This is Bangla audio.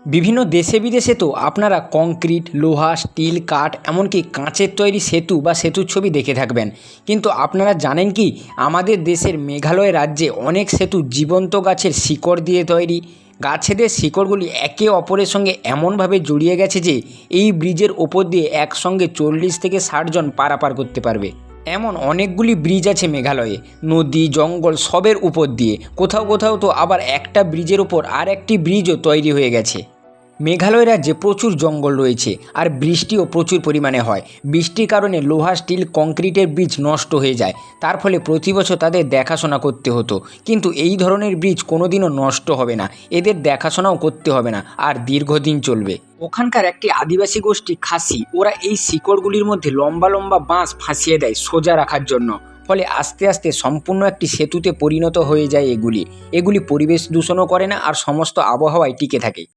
বিভিন্ন দেশে বিদেশে তো আপনারা কংক্রিট, লোহা, স্টিল, কাঠ, এমনকি কাঁচের তৈরি সেতু বা সেতুর ছবি দেখে থাকবেন। কিন্তু আপনারা জানেন কি, আমাদের দেশের মেঘালয় রাজ্যে অনেক সেতু জীবন্ত গাছের শিকড় দিয়ে তৈরি। গাছেদের শিকড়গুলি একে অপরের সঙ্গে এমনভাবে জড়িয়ে গেছে যে এই ব্রিজের ওপর দিয়ে একসঙ্গে 40 থেকে 60 জন পারাপার করতে পারবে। এমন অনেকগুলি ব্রিজ আছে মেঘালয়ে, নদী, জঙ্গল সবের উপর দিয়ে। কোথাও কোথাও তো আবার একটা ব্রিজের ওপর আর একটি ব্রিজও তৈরি হয়ে গেছে। মেঘালয় রাজ্যে প্রচুর জঙ্গল রয়েছে আর বৃষ্টিও প্রচুর পরিমাণে হয়। বৃষ্টির কারণে লোহা, স্টিল, কংক্রিটের ব্রিজ নষ্ট হয়ে যায়। তার ফলে প্রতি বছর তাদের দেখাশোনা করতে হতো। কিন্তু এই ধরনের ব্রিজ কোনোদিনও নষ্ট হবে না, এদের দেখাশোনাও করতে হবে না, আর দীর্ঘদিন চলবে। ওখানকার একটি আদিবাসী গোষ্ঠী খাসি, ওরা এই শিকড়গুলির মধ্যে লম্বা লম্বা বাঁশ ফাঁসিয়ে দেয় সোজা রাখার জন্য। ফলে আস্তে আস্তে সম্পূর্ণ একটি সেতুতে পরিণত হয়ে যায়। এগুলি পরিবেশ দূষণও করে না আর সমস্ত আবহাওয়ায় টিকে থাকে।